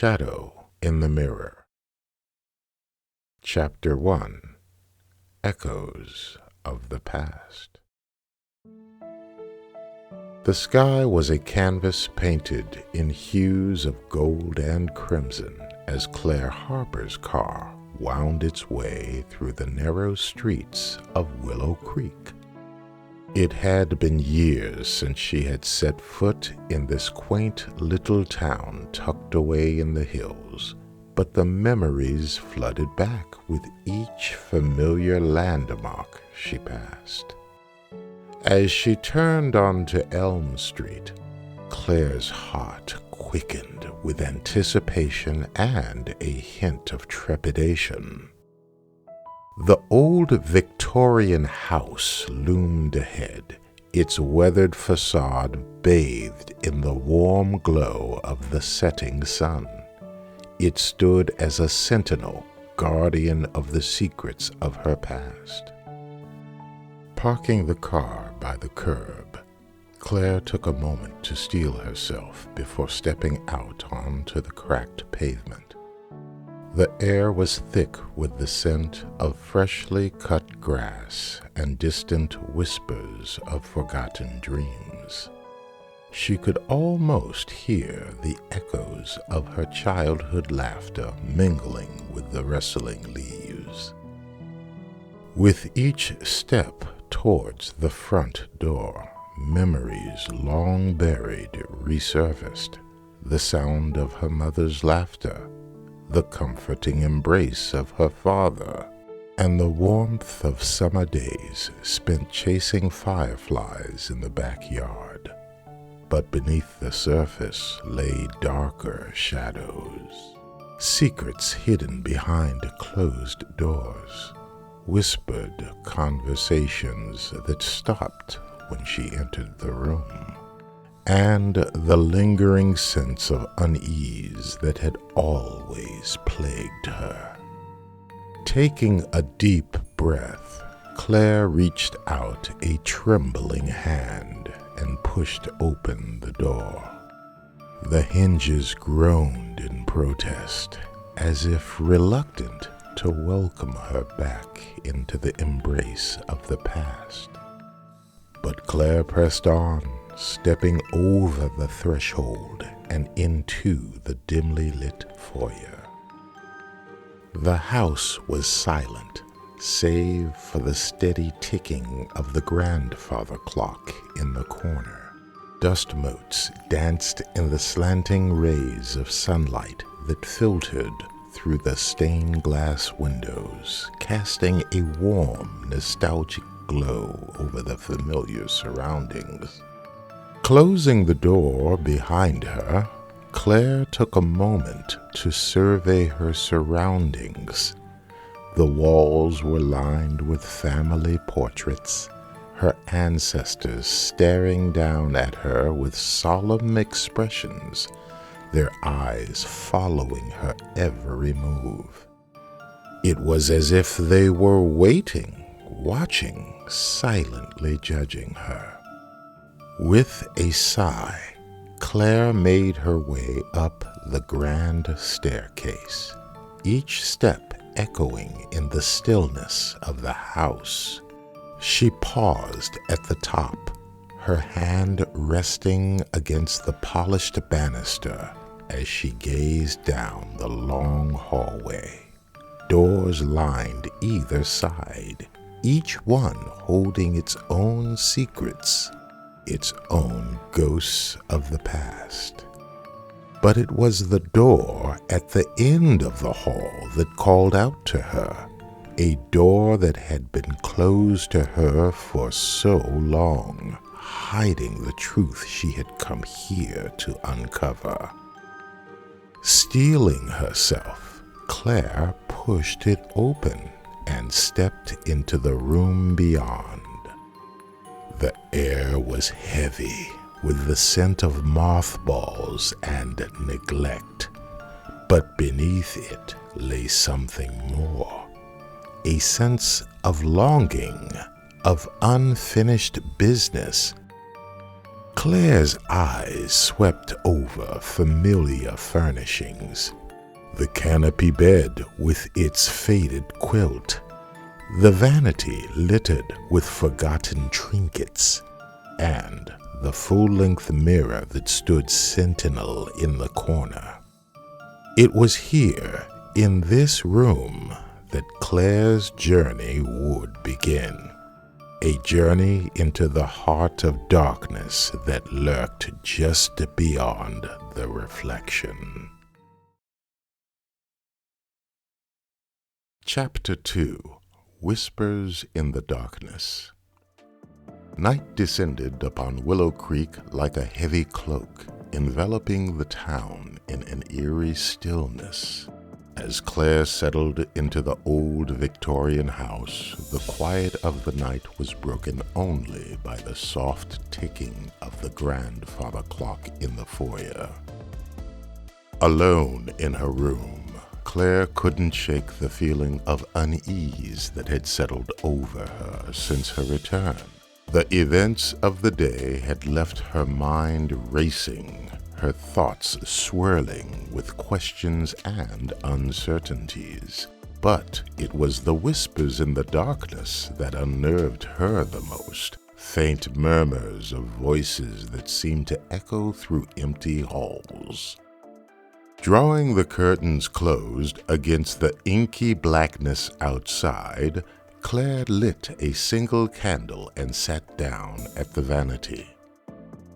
Shadow in the Mirror. Chapter 1. Echoes of the Past. The sky was a canvas painted in hues of gold and crimson as Clair Harper's car wound its way through the narrow streets of Willow Creek. It had been years since she had set foot in this quaint little town tucked away in the hills, but the memories flooded back with each familiar landmark she passed. As she turned onto Elm Street, Claire's heart quickened with anticipation and a hint of trepidation. The old Victorian house loomed ahead, its weathered facade bathed in the warm glow of the setting sun. It stood as a sentinel, guardian of the secrets of her past. Parking the car by the curb, Claire took a moment to steel herself before stepping out onto the cracked pavement. The air was thick with the scent of freshly cut grass and distant whispers of forgotten dreams. She could almost hear the echoes of her childhood laughter mingling with the rustling leaves. With each step towards the front door, memories long buried resurfaced. The sound of her mother's laughter, the comforting embrace of her father, and the warmth of summer days spent chasing fireflies in the backyard. But beneath the surface lay darker shadows, secrets hidden behind closed doors, whispered conversations that stopped when she entered the room, and the lingering sense of unease that had always plagued her. Taking a deep breath, Claire reached out a trembling hand and pushed open the door. The hinges groaned in protest, as if reluctant to welcome her back into the embrace of the past. But Claire pressed on, stepping over the threshold and into the dimly lit foyer. The house was silent, save for the steady ticking of the grandfather clock in the corner. Dust motes danced in the slanting rays of sunlight that filtered through the stained glass windows, casting a warm, nostalgic glow over the familiar surroundings. Closing the door behind her, Claire took a moment to survey her surroundings. The walls were lined with family portraits, her ancestors staring down at her with solemn expressions, their eyes following her every move. It was as if they were waiting, watching, silently judging her. With a sigh, Claire made her way up the grand staircase, each step echoing in the stillness of the house. She paused at the top, her hand resting against the polished banister as she gazed down the long hallway. Doors lined either side, each one holding its own secrets, its own ghosts of the past. But it was the door at the end of the hall that called out to her, a door that had been closed to her for so long, hiding the truth she had come here to uncover. Steeling herself, Claire pushed it open and stepped into the room beyond. The air was heavy with the scent of mothballs and neglect, but beneath it lay something more, a sense of longing, of unfinished business. Claire's eyes swept over familiar furnishings. The canopy bed with its faded quilt, the vanity littered with forgotten trinkets, and the full-length mirror that stood sentinel in the corner. It was here, in this room, that Claire's journey would begin. A journey into the heart of darkness that lurked just beyond the reflection. Chapter 2. Whispers in the Darkness. Night descended upon Willow Creek like a heavy cloak, enveloping the town in an eerie stillness. As Claire settled into the old Victorian house, the quiet of the night was broken only by the soft ticking of the grandfather clock in the foyer. Alone in her room, Claire couldn't shake the feeling of unease that had settled over her since her return. The events of the day had left her mind racing, her thoughts swirling with questions and uncertainties. But it was the whispers in the darkness that unnerved her the most, faint murmurs of voices that seemed to echo through empty halls. Drawing the curtains closed against the inky blackness outside, Claire lit a single candle and sat down at the vanity.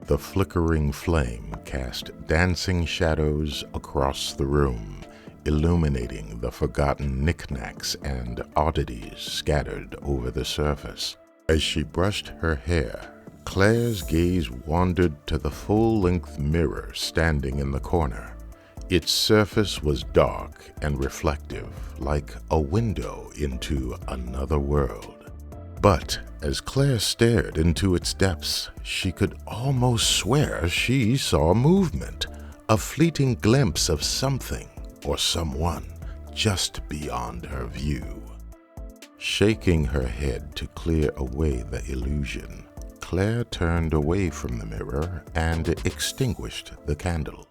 The flickering flame cast dancing shadows across the room, illuminating the forgotten knickknacks and oddities scattered over the surface. As she brushed her hair, Claire's gaze wandered to the full-length mirror standing in the corner. Its surface was dark and reflective, like a window into another world. But as Claire stared into its depths, she could almost swear she saw movement, a fleeting glimpse of something or someone just beyond her view. Shaking her head to clear away the illusion, Claire turned away from the mirror and extinguished the candle.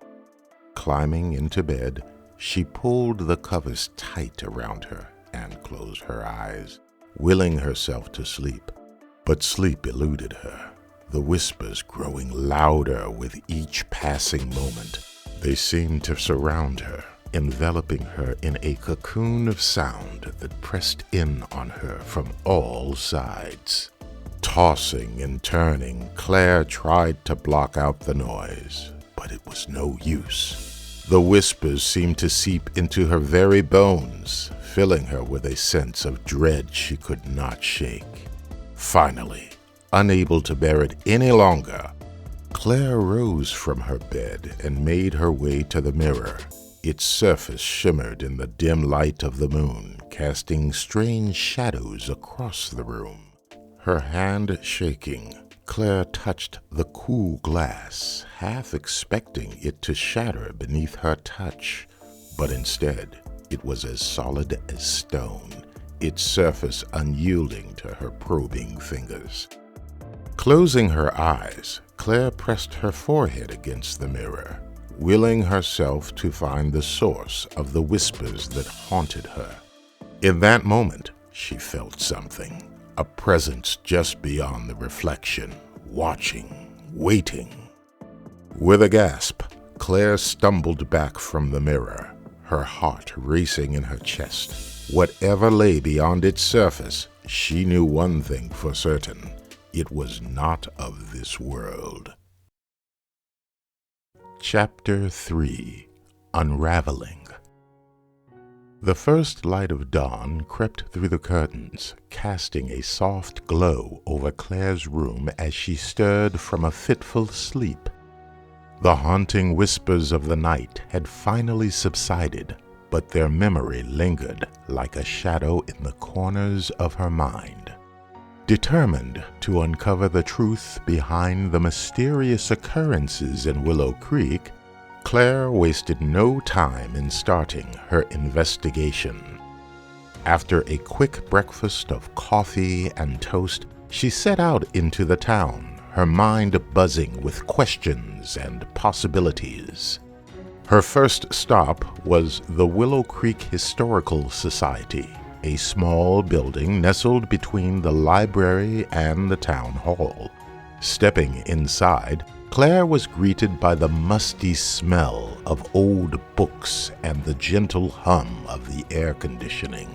Climbing into bed, she pulled the covers tight around her and closed her eyes, willing herself to sleep. But sleep eluded her, the whispers growing louder with each passing moment. They seemed to surround her, enveloping her in a cocoon of sound that pressed in on her from all sides. Tossing and turning, Claire tried to block out the noise, but it was no use. The whispers seemed to seep into her very bones, filling her with a sense of dread she could not shake. Finally, unable to bear it any longer, Claire rose from her bed and made her way to the mirror. Its surface shimmered in the dim light of the moon, casting strange shadows across the room. Her hand shaking, Claire touched the cool glass, half expecting it to shatter beneath her touch. But instead, it was as solid as stone, its surface unyielding to her probing fingers. Closing her eyes, Claire pressed her forehead against the mirror, willing herself to find the source of the whispers that haunted her. In that moment, she felt something. A presence just beyond the reflection, watching, waiting. With a gasp, Claire stumbled back from the mirror, her heart racing in her chest. Whatever lay beyond its surface, she knew one thing for certain. It was not of this world. Chapter 3. Unraveling. The first light of dawn crept through the curtains, casting a soft glow over Claire's room as she stirred from a fitful sleep. The haunting whispers of the night had finally subsided, but their memory lingered like a shadow in the corners of her mind. Determined to uncover the truth behind the mysterious occurrences in Willow Creek, Claire wasted no time in starting her investigation. After a quick breakfast of coffee and toast, she set out into the town, her mind buzzing with questions and possibilities. Her first stop was the Willow Creek Historical Society, a small building nestled between the library and the town hall. Stepping inside, Claire was greeted by the musty smell of old books and the gentle hum of the air conditioning.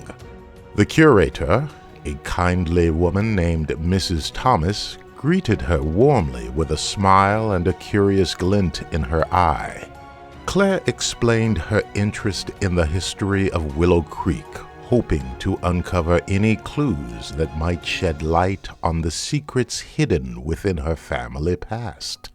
The curator, a kindly woman named Mrs. Thomas, greeted her warmly with a smile and a curious glint in her eye. Claire explained her interest in the history of Willow Creek, hoping to uncover any clues that might shed light on the secrets hidden within her family past.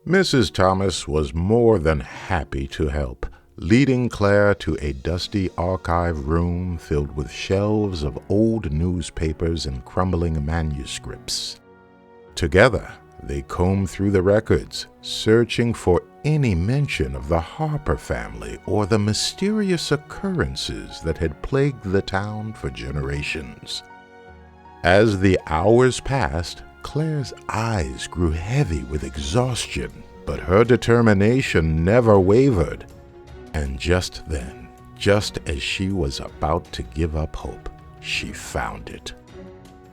Mrs. Thomas was more than happy to help, leading Claire to a dusty archive room filled with shelves of old newspapers and crumbling manuscripts. Together, they combed through the records, searching for any mention of the Harper family or the mysterious occurrences that had plagued the town for generations. As the hours passed, Claire's eyes grew heavy with exhaustion, but her determination never wavered. And just then, just as she was about to give up hope, she found it.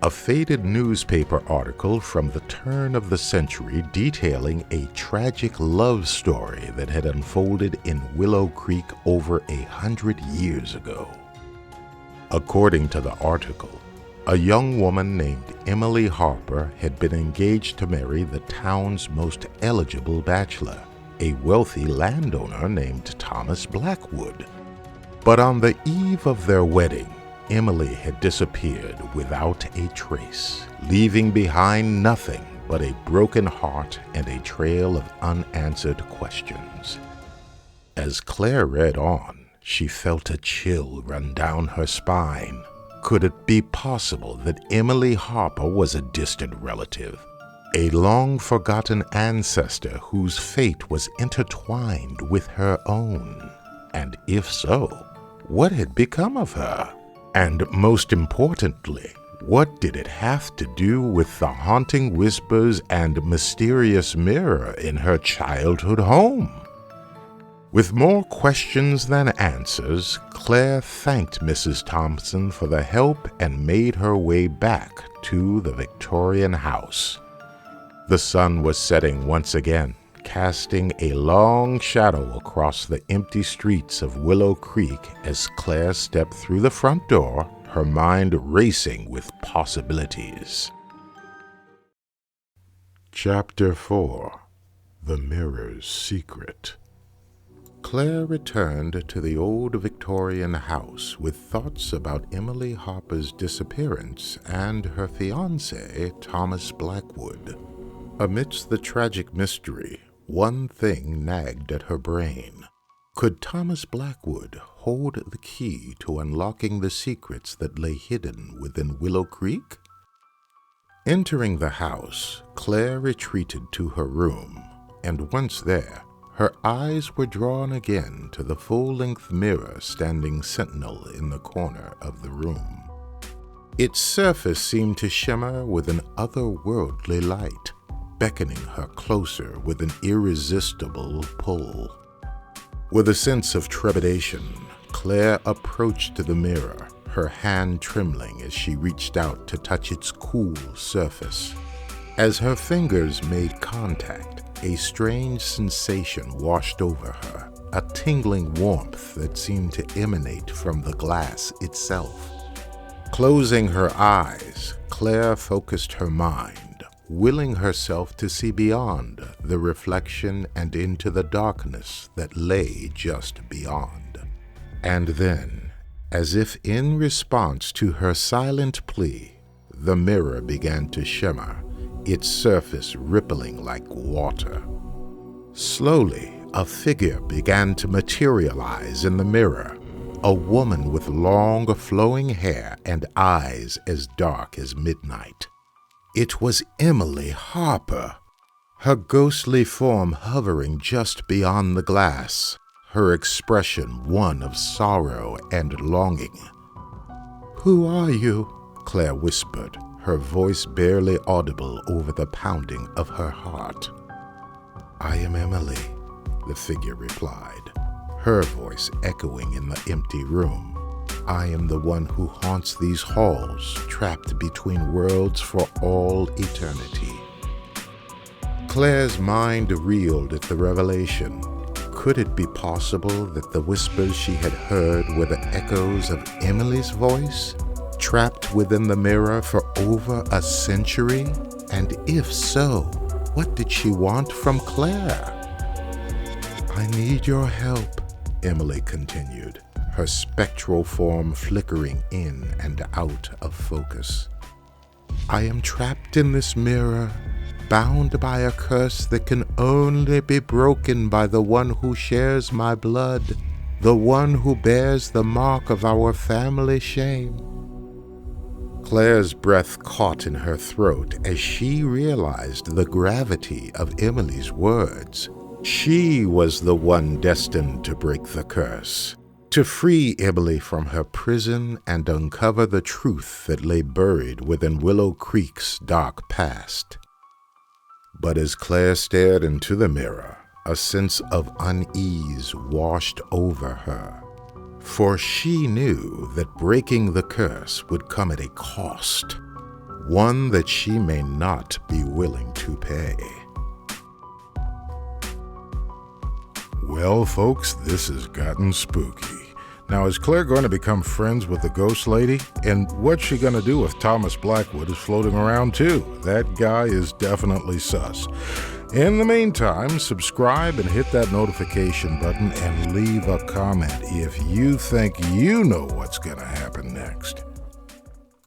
A faded newspaper article from the turn of the century detailing a tragic love story that had unfolded in Willow Creek over 100 years ago. According to the article, a young woman named Emily Harper had been engaged to marry the town's most eligible bachelor, a wealthy landowner named Thomas Blackwood. But on the eve of their wedding, Emily had disappeared without a trace, leaving behind nothing but a broken heart and a trail of unanswered questions. As Claire read on, she felt a chill run down her spine. Could it be possible that Emily Harper was a distant relative, a long-forgotten ancestor whose fate was intertwined with her own? And if so, what had become of her? And most importantly, what did it have to do with the haunting whispers and mysterious mirror in her childhood home? With more questions than answers, Claire thanked Mrs. Thompson for the help and made her way back to the Victorian house. The sun was setting once again, casting a long shadow across the empty streets of Willow Creek as Claire stepped through the front door, her mind racing with possibilities. Chapter 4. The Mirror's Secret. Claire returned to the old Victorian house with thoughts about Emily Harper's disappearance and her fiancé, Thomas Blackwood. Amidst the tragic mystery, one thing nagged at her brain. Could Thomas Blackwood hold the key to unlocking the secrets that lay hidden within Willow Creek? Entering the house, Claire retreated to her room, and once there, her eyes were drawn again to the full-length mirror standing sentinel in the corner of the room. Its surface seemed to shimmer with an otherworldly light, beckoning her closer with an irresistible pull. With a sense of trepidation, Claire approached the mirror, her hand trembling as she reached out to touch its cool surface. As her fingers made contact, a strange sensation washed over her, a tingling warmth that seemed to emanate from the glass itself. Closing her eyes, Claire focused her mind, willing herself to see beyond the reflection and into the darkness that lay just beyond. And then, as if in response to her silent plea, the mirror began to shimmer, its surface rippling like water. Slowly, a figure began to materialize in the mirror, a woman with long flowing hair and eyes as dark as midnight. It was Emily Harper, her ghostly form hovering just beyond the glass, her expression one of sorrow and longing. "Who are you?" Claire whispered, her voice barely audible over the pounding of her heart. "I am Emily," the figure replied, her voice echoing in the empty room. "I am the one who haunts these halls, trapped between worlds for all eternity." Claire's mind reeled at the revelation. Could it be possible that the whispers she had heard were the echoes of Emily's voice, trapped within the mirror for over a century? And if so, what did she want from Claire? "I need your help," Emily continued, her spectral form flickering in and out of focus. "I am trapped in this mirror, bound by a curse that can only be broken by the one who shares my blood, the one who bears the mark of our family shame." Claire's breath caught in her throat as she realized the gravity of Emily's words. She was the one destined to break the curse, to free Emily from her prison and uncover the truth that lay buried within Willow Creek's dark past. But as Claire stared into the mirror, a sense of unease washed over her. For she knew that breaking the curse would come at a cost, one that she may not be willing to pay. Well, folks, this has gotten spooky. Now, is Claire going to become friends with the ghost lady? And what's she going to do if Thomas Blackwood is floating around too? That guy is definitely sus. In the meantime, subscribe and hit that notification button and leave a comment if you think you know what's going to happen next.